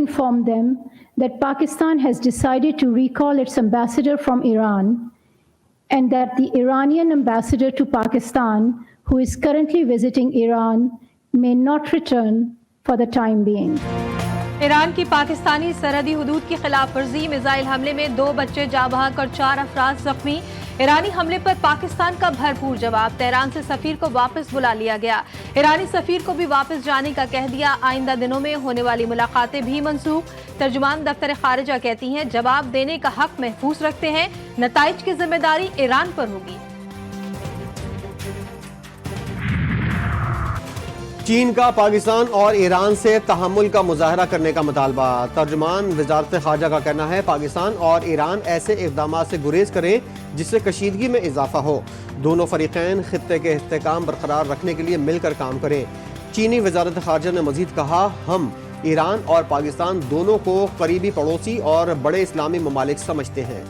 informed them that Pakistan has decided to recall its ambassador from Iran and that the Iranian ambassador to Pakistan, who is currently visiting Iran, may not return for the time being. Iran کی پاکستانی سرحدی حدود کی خلاف ورزی missile حملے میں 2 بچے جاں بحق اور 4 افراد زخمی. ایرانی حملے پر پاکستان کا بھرپور جواب. تہران سے سفیر کو واپس بلا لیا گیا. ایرانی سفیر کو بھی واپس جانے کا کہہ دیا. آئندہ دنوں میں ہونے والی ملاقاتیں بھی منسوخ. ترجمان دفتر خارجہ کہتی ہیں جواب دینے کا حق محفوظ رکھتے ہیں, نتائج کی ذمہ داری ایران پر ہوگی. چین کا پاکستان اور ایران سے تحمل کا مظاہرہ کرنے کا مطالبہ. ترجمان وزارت خارجہ کا کہنا ہے پاکستان اور ایران ایسے اقدامات سے گریز کریں جس سے کشیدگی میں اضافہ ہو. دونوں فریقین خطے کے استحکام برقرار رکھنے کے لیے مل کر کام کریں. چینی وزارت خارجہ نے مزید کہا ہم ایران اور پاکستان دونوں کو قریبی پڑوسی اور بڑے اسلامی ممالک سمجھتے ہیں.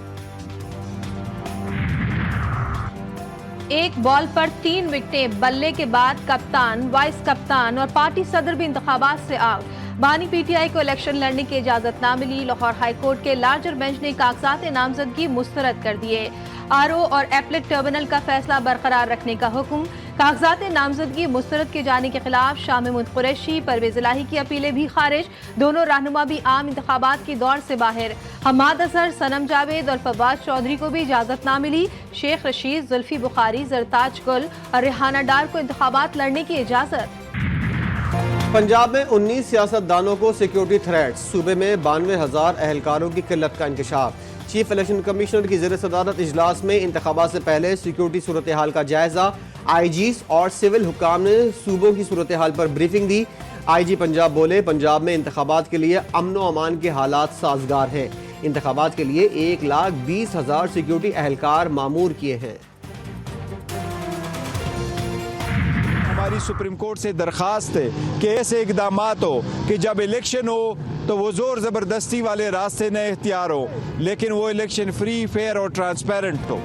ایک بال پر 3 وکٹیں, بلے کے بعد کپتان, وائس کپتان اور پارٹی صدر بھی انتخابات سے آؤٹ. بانی پی ٹی آئی کو الیکشن لڑنے کی اجازت نہ ملی. لاہور ہائی کورٹ کے لارجر بینچ نے کاغذات نامزدگی مسترد کر دیے. آر او اور ایپلیٹ ٹرمینل کا فیصلہ برقرار رکھنے کا حکم. کاغذات نامزدگی مسترد کیے جانے کے خلاف شاہ محمود قریشی, پرویز الہی کی اپیلیں بھی خارج. دونوں رہنما بھی عام انتخابات کی دوڑ سے باہر. حماد اظہر, صنم جاوید اور فواد چودھری کو بھی اجازت نہ ملی. شیخ رشید, زلفی بخاری, زرتاج گل اور ریحانہ ڈار کو انتخابات لڑنے کی اجازت. پنجاب میں 19 سیاستدانوں کو سیکیورٹی تھریٹس. صوبے میں 92,000 اہلکاروں کی قلت کا انکشاف. چیف الیکشن کمشنر کی زیر صدارت اجلاس میں انتخابات سے پہلے سیکیورٹی صورتحال کا جائزہ. آئی جیز اور سول حکام نے صوبوں کی صورتحال پر بریفنگ دی. آئی جی پنجاب بولے پنجاب میں انتخابات کے لیے امن و امان کے حالات سازگار ہیں. انتخابات کے لیے 1,20,000 سیکیورٹی اہلکار مامور کیے ہیں. ہماری سپریم کورٹ سے درخواست ہے کہ ایسے اقدامات ہو کہ جب الیکشن ہو تو وہ زور زبردستی والے راستے نہ اختیار ہو, لیکن وہ الیکشن فری, فیئر اور ٹرانسپیرنٹ ہو.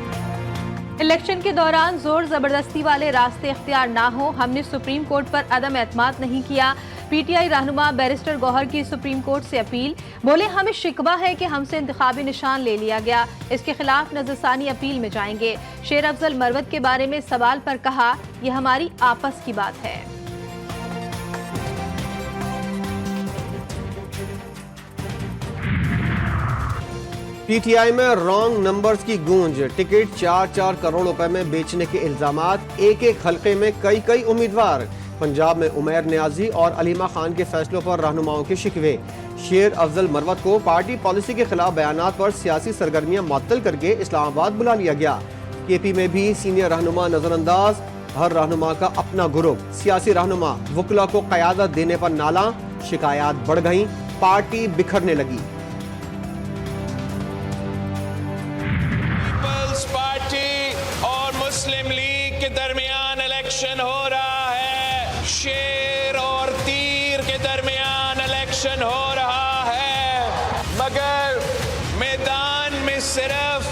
الیکشن کے دوران زور زبردستی والے راستے اختیار نہ ہو. ہم نے سپریم کورٹ پر عدم اعتماد نہیں کیا. پی ٹی آئی رہنما بیرسٹر گوہر کی سپریم کورٹ سے اپیل. بولے ہمیں شکوہ ہے کہ ہم سے انتخابی نشان لے لیا گیا. اس کے خلاف نظر ثانی اپیل میں جائیں گے. شیر افضل مروت کے بارے میں سوال پر کہا یہ ہماری آپس کی بات ہے. پی ٹی آئی میں رانگ نمبرز کی گونج. ٹکٹ 4 کروڑ روپے میں بیچنے کے الزامات. ایک حلقے میں کئی امیدوار. پنجاب میں عمیر نیازی اور علیمہ خان کے فیصلوں پر رہنماؤں کے شکوے. شیر افضل مروت کو پارٹی پالیسی کے خلاف بیانات پر سیاسی سرگرمیاں معطل کر کے اسلام آباد بلا لیا گیا. کے پی میں بھی سینئر رہنما نظر انداز. ہر رہنما کا اپنا گروپ. سیاسی رہنما وکلا کو قیادت دینے پر نالاں. شکایات بڑھ گئیں, پارٹی بکھرنے لگی. پیپلز پارٹی اور مسلم لیگ کے درمیان الیکشن ہو رہا ہے. شیر اور تیر کے درمیان الیکشن ہو رہا ہے, مگر میدان میں صرف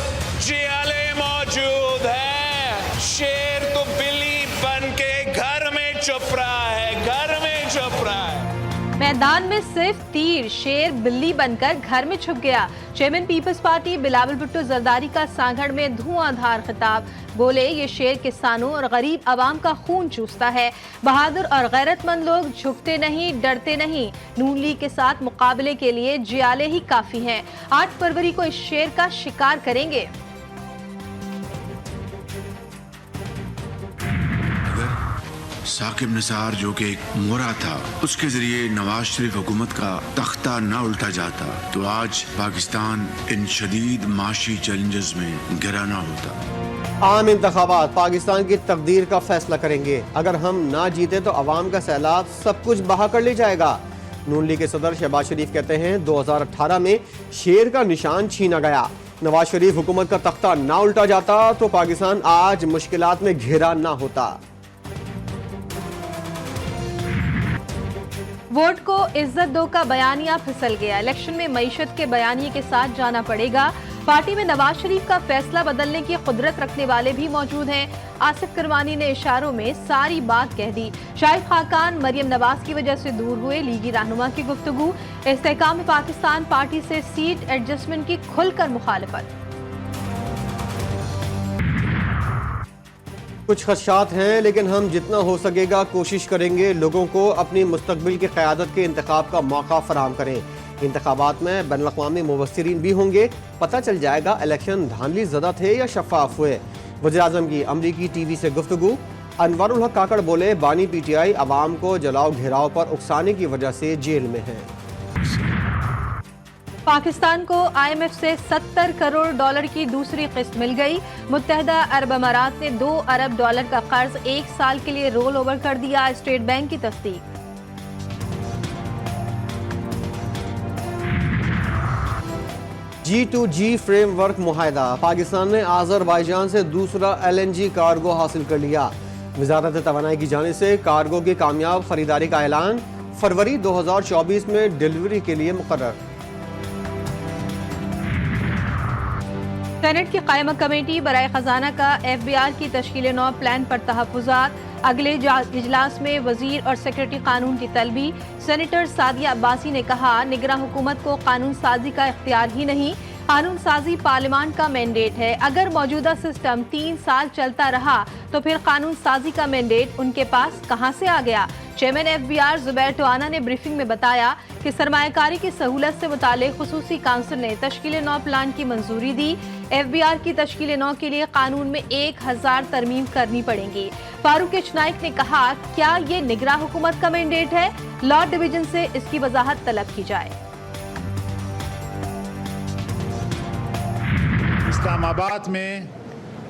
جیالے موجود ہے. شیر تو بلی بن کے گھر میں چھپ رہا ہے, گھر میں چھپ رہا ہے. میدان میں صرف تیر, شیر بلی بن کر گھر میں چھپ گیا. چیئرمین پیپلز پارٹی بلاول بھٹو زرداری کا سانگھڑ میں دھواں دھار خطاب. بولے یہ شیر کسانوں اور غریب عوام کا خون چوستا ہے. بہادر اور غیرت مند لوگ جھکتے نہیں, ڈرتے نہیں. نون لیگ کے ساتھ مقابلے کے لیے جیالے ہی کافی ہیں. 8 فروری کو اس شیر کا شکار کریں گے. ثاقب نثار جو کہ ایک مورا تھا, اس کے ذریعے نواز شریف حکومت کا تختہ نہ الٹا جاتا تو آج پاکستان ان شدید معاشی چیلنجز میں گرا نہ ہوتا. عام انتخابات پاکستان کی تقدیر کا فیصلہ کریں گے. اگر ہم نہ جیتے تو عوام کا سیلاب سب کچھ بہا کر لے جائے گا. نون لیگ کے صدر شہباز شریف کہتے ہیں 2018 میں شیر کا نشان چھینا گیا. نواز شریف حکومت کا تختہ نہ الٹا جاتا تو پاکستان آج مشکلات میں گھرا نہ ہوتا. ووٹ کو عزت دو کا بیانیہ پھسل گیا. الیکشن میں معیشت کے بیانیے کے ساتھ جانا پڑے گا. पार्टी में नवाज शरीफ का फैसला बदलने की कुदरत रखने वाले भी मौजूद हैं। आसिफ करवानी ने इशारों में सारी बात कह दी। शाहिद खाकान मरियम नवाज की वजह से दूर हुए, लीगी रहनुमा की गुफ्तगू। इस्तेहकाम पाकिस्तान पार्टी से सीट एडजस्टमेंट की खुलकर मुखालफत। कुछ खदशात हैं, लेकिन हम जितना हो सकेगा कोशिश करेंगे लोगों को अपनी मुस्तकबिल की क़यादत के इंतखाब का मौका फराहम करें। इंतखाबात में बैनुल-अक़वामी मुबस्सिरीन भी होंगे, पता चल जाएगा इलेक्शन धांधली ज़दा थे या शफाफ हुए। वज़ीर-ए-आज़म की अमरीकी टीवी से गुफ्तगू। अनवरुल हक काकड़ बोले, बानी पीटीआई अवाम को जलाओ घेराव पर उकसाने की वजह से जेल में है। पाकिस्तान को IMF से $70 करोड़ की दूसरी किस्त मिल गई। मुत्तहदा अरब अमारात ने $2 अरब का कर्ज 1 साल के लिए रोल ओवर कर दिया। स्टेट बैंक की तस्दीक। G2G framework मुआहदा। पाकिस्तान ने आज़रबाईजान से दूसरा LNG कार्गो हासिल कर लिया। वज़ारत तवानाई की जानिब से कार्गो की कामयाब खरीदारी का ऐलान। फरवरी 2024 में डिलीवरी के लिए मुकर्रर। सेनेट की कायमा कमेटी बराए खजाना का FBR की तश्कील नौ प्लान पर तहफ़्फ़ुज़ात। अगले इजलास में वजीर और सेक्रेटरी कानून की तलबी। सेनेटर सादिया अब्बासी ने कहा, निगरां हुकूमत को कानून साजी का इख्तियार ही नहीं, कानून साजी पार्लियामान का मैंडेट है। अगर मौजूदा सिस्टम 3 साल चलता रहा तो फिर कानून साजी का मैंडेट उनके पास कहां से आ गया। चेयरमैन FBR जुबैर टोआना ने ब्रीफिंग में बताया कि सरमायाकारी की सहूलत से मुतालिक खुसूसी काउंसिल ने तश्कील नौ प्लान की मंजूरी दी। FBR की तश्कील नौ के लिए कानून में 1000 तरमीम करनी पड़ेंगी। फारूक एच नाइक ने कहा, क्या ये निगरां हुकूमत का मैंडेट है? लॉ डिवीजन से इसकी वजाहत तलब की जाए। इस्लामाबाद में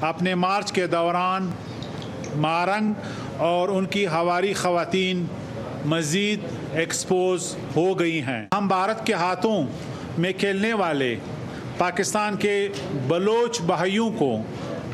अपने मार्च के दौरान मारंग और उनकी हवारी खवातीन मज़ीद एक्सपोज हो गई हैं। हम भारत के हाथों में खेलने वाले पाकिस्तान के बलोच भाइयों को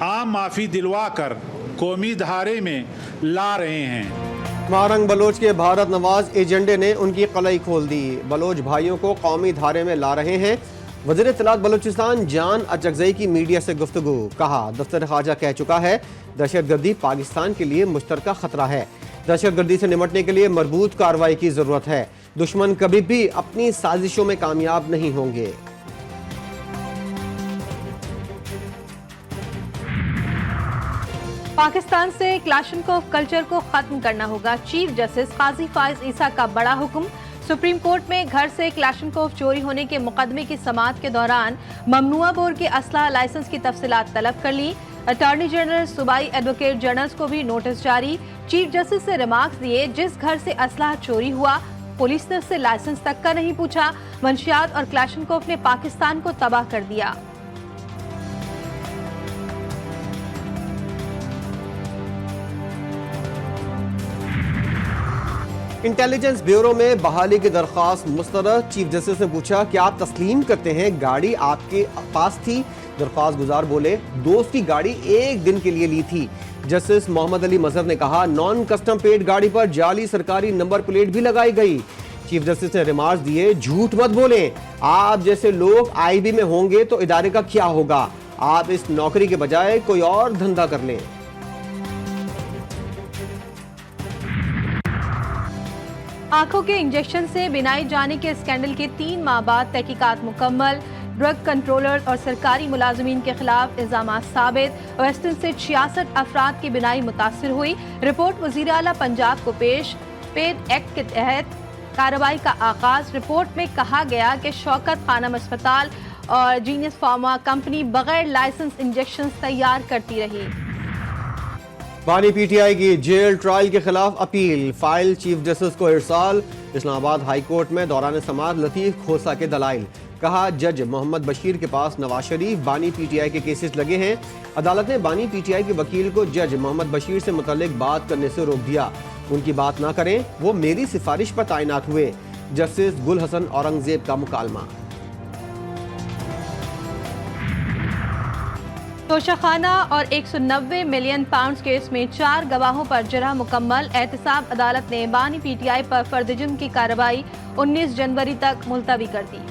आम माफ़ी दिलवा कर कौमी धारे में ला रहे हैं। मारंग बलोच के भारत नवाज एजेंडे ने उनकी कलई खोल दी। बलोच भाइयों को कौमी धारे में ला रहे हैं। वज़ीर इत्तलात बलूचिस्तान जान अचकज़ई की मीडिया से गुफ्तगू। कहा, दफ्तर ख़ारजा कह चुका है दहशतगर्दी पाकिस्तान के लिए मुश्तरका खतरा है। दहशतगर्दी से निपटने के लिए मरबूत कार्रवाई की ज़रूरत है। दुश्मन कभी भी अपनी साजिशों में कामयाब नहीं होंगे। पाकिस्तान से क्लाशनकोव कल्चर को खत्म करना होगा। चीफ जस्टिस काजी फाइज ईसा का बड़ा हुक्म। सुप्रीम कोर्ट में घर से क्लाशनकोव चोरी होने के मुकदमे की समाअत के दौरान ममनुआ बोर के असलहा लाइसेंस की तफसीलात तलब कर ली। अटॉर्नी जनरल, सूबाई एडवोकेट जनरल्स को भी नोटिस जारी। चीफ जस्टिस से रिमार्क्स दिए, जिस घर से असलहा चोरी हुआ पुलिस ने उससे लाइसेंस तक का नहीं पूछा। मंशियात और क्लाशनकोव ने पाकिस्तान को तबाह कर दिया। इंटेलिजेंस ब्यूरो में बहाली की दरख्वास्त मुस्तरद। चीफ जस्टिस ने पूछा, क्या आप तस्लीम करते हैं गाड़ी आपके पास थी? दरख्वास्त गुजार बोले, दोस्त की गाड़ी 1 दिन के लिए ली थी। जस्टिस मोहम्मद अली मजहर ने कहा, नॉन कस्टम पेड गाड़ी पर जाली सरकारी नंबर प्लेट भी लगाई गई। चीफ जस्टिस ने रिमार्क्स दिए, झूठ मत बोलें, आप जैसे लोग IB में होंगे तो इदारे का क्या होगा? आप इस नौकरी के बजाय कोई और धंधा कर लें। आंखों के इंजेक्शन से बिनाई जाने के स्कैंडल के 3 माह बाद तहकीकात मुकम्मल। ड्रग कंट्रोलर और सरकारी मुलाजमीन के खिलाफ इल्जामात साबित। वेस्टर्न से 66 अफराद की बिनाई मुतासिर हुई। रिपोर्ट वजीर आला पंजाब को पेश। पेड एक्ट के तहत कार्रवाई का आगाज। रिपोर्ट में कहा गया कि शौकत खानम अस्पताल और जीनियस फार्मा कंपनी बगैर लाइसेंस इंजेक्शन तैयार करती रही। बानी PTI की जेल ट्रायल के खिलाफ अपील। फाइल चीफ जस्टिस को इरसाल। इस्लामाबाद हाई कोर्ट में दौरान समाअत लतीफ खोसा के दलाइल। कहा, जज मोहम्मद बशीर के पास नवाज शरीफ बानी PTI के केसेस लगे हैं। अदालत ने बानी PTI के वकील को जज मोहम्मद बशीर से मुतल्लिक बात करने से रोक दिया। उनकी बात ना करें, वो मेरी सिफारिश पर तैनात हुए। जस्टिस गुल हसन औरंगजेब का मुकालमा। तोशाखाना और 190 मिलियन पाउंड केस में 4 गवाहों पर जरह मुकम्मल। एहतसाब अदालत ने बानी PTI पर फर्द जुर्म की कार्रवाई 19 जनवरी तक मुलतवी कर दी।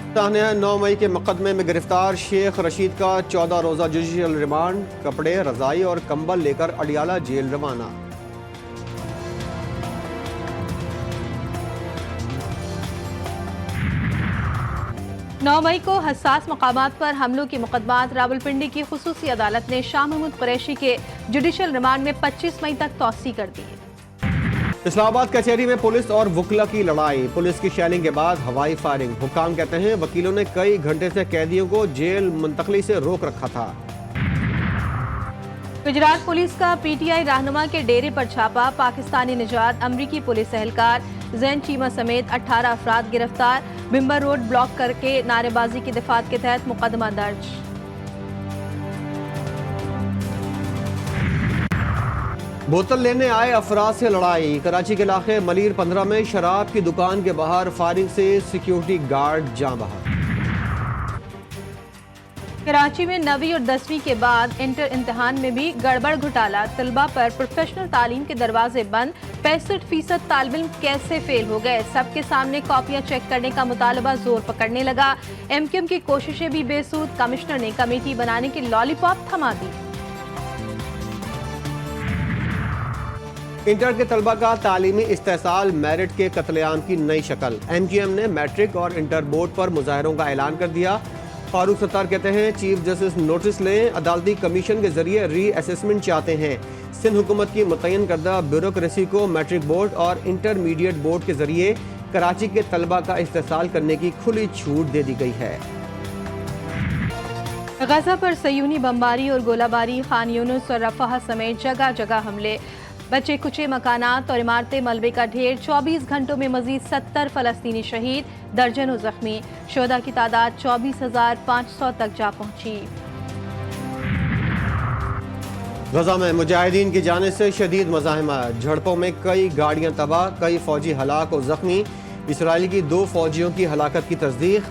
तान्या 9 मई के मुकदमे में गिरफ्तार शेख रशीद का 14 रोजा जुडिशियल रिमांड, कपड़े, रजाई और कंबल लेकर अडियाला जेल रवाना। नौ मई को हसास मकामात पर हमलों के मुकदमात रावलपिंडी की खुसूसी अदालत ने शाह महमूद कुरैशी के जुडिशियल रिमांड में 25 मई तक तौसी कर दी है। इस्लामाबाद कचहरी में पुलिस और वकला की लड़ाई, पुलिस की शेलिंग के बाद हवाई फायरिंग। हुक्काम कहते हैं वकीलों ने कई घंटे से कैदियों को जेल मुंतकली से रोक रखा था। गुजरात पुलिस का पीटीआई रहनुमा के डेरे पर छापा, पाकिस्तानी निजात अमरीकी पुलिस एहलकार जैन चीमा समेत 18 अफराद गिरफ्तार, बिम्बर रोड ब्लॉक करके नारेबाजी की दफात के तहत मुकदमा दर्ज। बोतल लेने आए अफराद से लड़ाई, कराची के इलाके मलीर 15 में शराब की दुकान के बाहर फायरिंग से सिक्योरिटी गार्ड जाँ बहक। कराची में 9वीं और 10वीं के बाद इंटर इम्तिहान में भी गड़बड़ घोटाला, तलबा पर प्रोफेशनल तालीम के दरवाजे बंद, 65% तालिब इल्म कैसे फेल हो गए, सबके सामने कॉपियां चेक करने का मुतालबा जोर पकड़ने लगा। एमक्यूएम की कोशिशें भी बेसूद, कमिश्नर ने कमेटी बनाने की लॉलीपॉप थमा दी। इंटर के तलबा का तालीमी इस्तेसाल, मेरिट के कत्लेआम की नई शक्ल। एमक्यूएम ने मैट्रिक और इंटर बोर्ड पर मुजाहरों का ऐलान कर दिया। फारूक सत्तार कहते हैं चीफ जस्टिस नोटिस लें, अदालती कमीशन के जरिए री असेसमेंट चाहते हैं। सिंध हुकूमत की मुतय्यन करदा ब्यूरोक्रेसी को मैट्रिक बोर्ड और इंटरमीडिएट बोर्ड के जरिए कराची के तलबा का इस्तेसाल करने की खुली छूट दे दी गई है। गजा पर सयूनी बमबारी और गोलाबारी, खान यूनुस और रफाह समेत जगह जगह हमले, बचे कुचे मकानात और इमारतें मलबे का ढेर। 24 घंटों में मजीद 70 फलस्तीनी शहीद, दर्जनों जख्मी, शोधा की तादाद 24,500 तक जा पहुंची। गजा में मुजाहिदीन की जानिब से शदीद मज़ाहिमत, झड़पों में कई गाड़ियां तबाह, कई फौजी हलाक और जख्मी। इसराइल की 2 फौजियों की हलाकत की तस्दीक।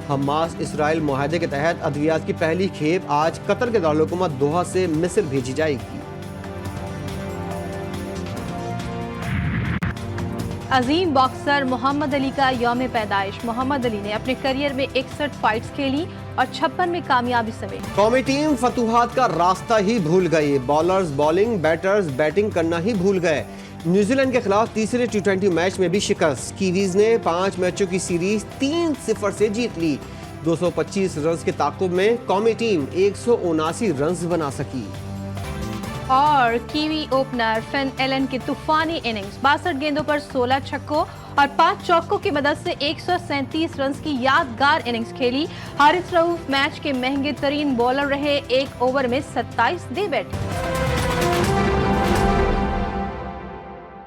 हमास इसराइल मुआहदे के तहत अद्वियात की पहली खेप आज कतर के दारुल-हुकूमत दोहा से मिस्र भेजी जाएगी। अजीम बॉक्सर मोहम्मद अली का यौम पैदाइश। मोहम्मद अली ने अपने करियर में 61 फाइट्स खेली और 56 में कामयाबी समेत। कौमी टीम फतूहात का रास्ता ही भूल गई, बॉलर्स बॉलिंग, बैटर्स बैटिंग करना ही भूल गए। न्यूजीलैंड के खिलाफ तीसरे T20 मैच में भी शिकस्त। कीवीज ने 5 मैचों की सीरीज 3-0 से जीत ली। 225 रन के ताकुब में कौमी टीम 179 रन बना सकी। और कीवी ओपनर फिन एलन की तूफानी इनिंग्स, 62 गेंदों पर 16 छक्कों और 5 चौकों की मदद से 137 रन की यादगार इनिंग्स खेली। हारिस रऊफ मैच के महंगे तरीन बॉलर रहे, 1 ओवर में 27 दे बैठे।